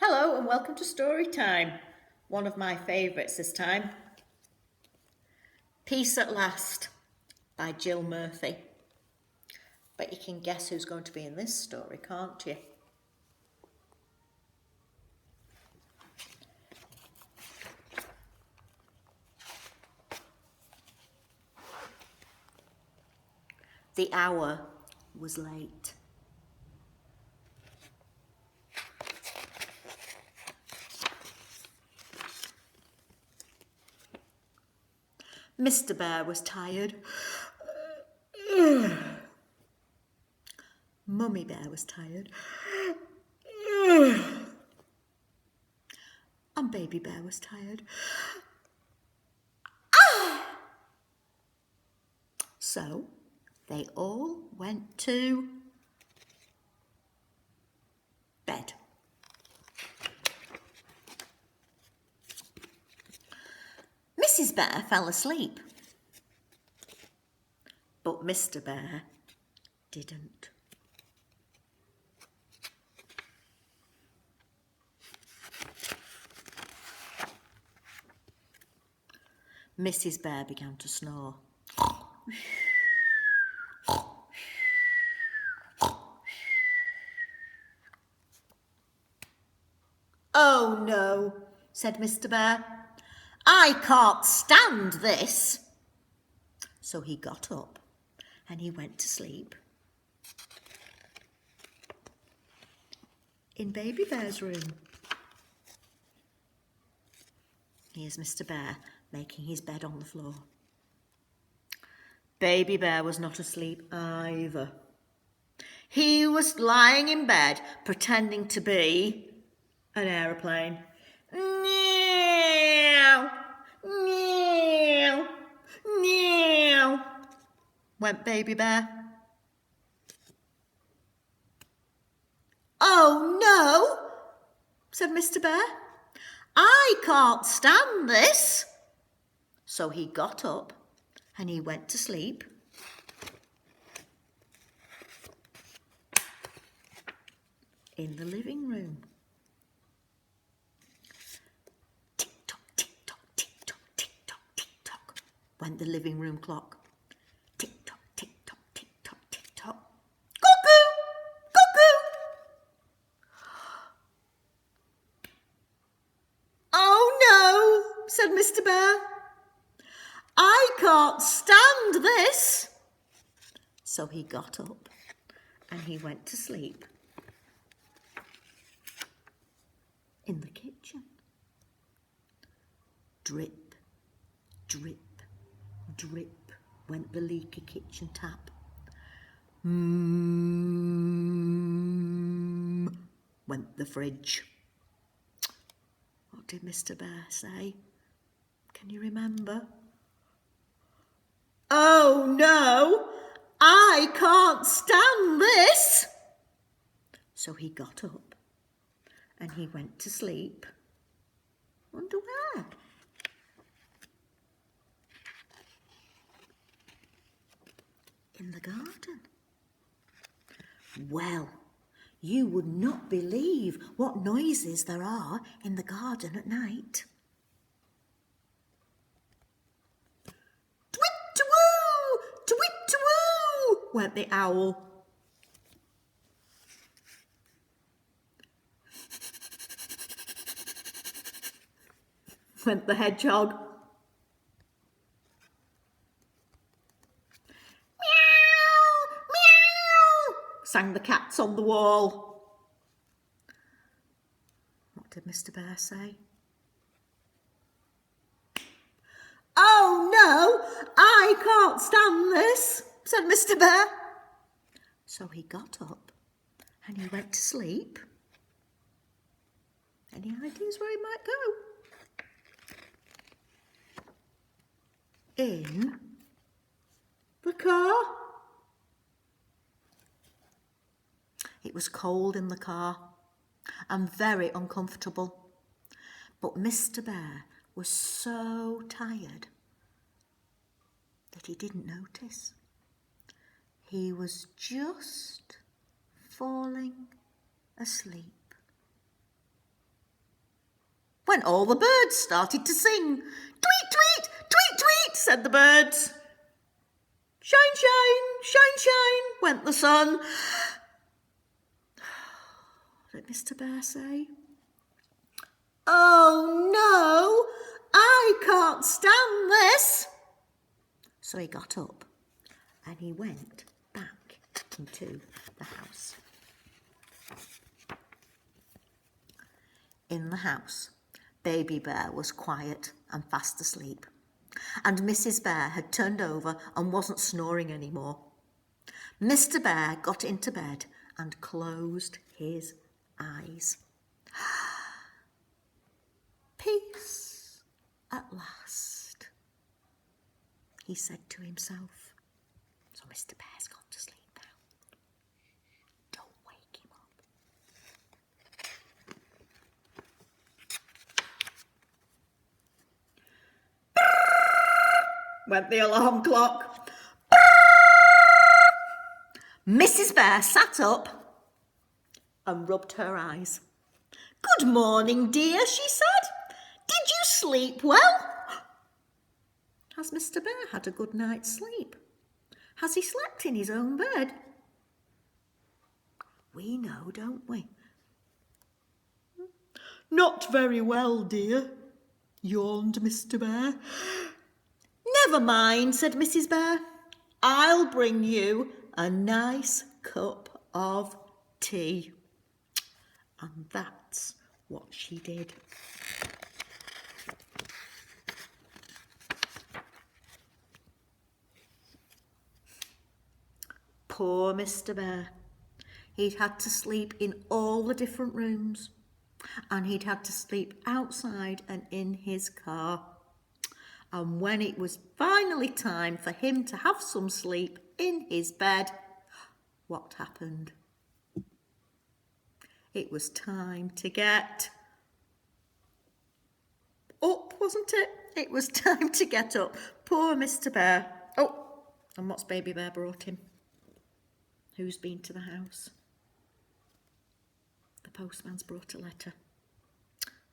Hello and welcome to Story Time. One of my favourites this time. Peace at Last by Jill Murphy. But you can guess who's going to be in this story, can't you? The hour was late. Mr. Bear was tired. Mummy Bear was tired. And Baby Bear was tired. So they all went to bed. Mrs. Bear fell asleep, but Mr. Bear didn't. Mrs. Bear began to snore. "Oh no," said Mr. Bear. "I can't stand this." So he got up and he went to sleep in Baby Bear's room. Here's Mr. Bear making his bed on the floor. Baby Bear was not asleep either. He was lying in bed pretending to be an aeroplane. Meow, meow, meow, went Baby Bear. "Oh no," said Mr. Bear. "I can't stand this." So he got up and he went to sleep in the living room. Tick-tock, tick-tock, tick-tock, tick-tock, tick-tock, went the living room clock. Tick-tock, tick-tock, tick-tock, tick-tock. Cuckoo! Cuckoo! "Oh no," said Mr. Bear. "I can't stand this." So he got up and he went to sleep in the kitchen. Drip, drip, drip went the leaky kitchen tap. Went the fridge. What did Mr. Bear say? Can you remember? "Oh no, I can't stand this." So he got up and he went to sleep. Wonder where? In the garden. Well, you would not believe what noises there are in the garden at night. "Twit-to-woo! Twit-to-woo!" went the owl. Went the hedgehog. "Meow! Meow!" sang the cats on the wall. What did Mr. Bear say? "Oh no, I can't stand this," said Mr. Bear. So he got up and he went to sleep. Any ideas where he might go? In the car. It was cold in the car and very uncomfortable. But Mr. Bear was so tired that he didn't notice. He was just falling asleep. when all the birds started to sing. Tweet, tweet, tweet, tweet, said the birds. Shine, shine, shine, shine, went the sun. What did Mr. Bear say? Oh no, I can't stand this. So he got up and he went back into the house. In the house, Baby Bear was quiet and fast asleep, and Mrs. Bear had turned over and wasn't snoring anymore. Mr. Bear got into bed and closed his eyes. Peace at last, he said to himself. So Mr. Bear's gone to sleep now. Don't wake him up. Went the alarm clock. Mrs. Bear sat up and rubbed her eyes. Good morning, dear, she said. Did you sleep well? Has Mr. Bear had a good night's sleep? Has he slept in his own bed? We know, don't we? Not very well, dear, yawned Mr. Bear. Never mind, said Mrs. Bear. I'll bring you a nice cup of tea. And that's what she did. Poor Mr. Bear. He'd had to sleep in all the different rooms, and he'd had to sleep outside and in his car. And when it was finally time for him to have some sleep in his bed, what happened? It was time to get up, wasn't it? It was time to get up. Poor Mr. Bear. Oh, and what's Baby Bear brought him? Who's been to the house? The postman's brought a letter.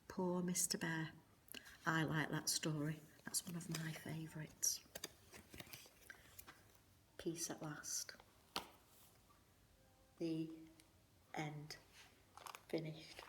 Poor Mr. Bear. I like that story. That's one of my favourites. Peace at last. The end. Finished.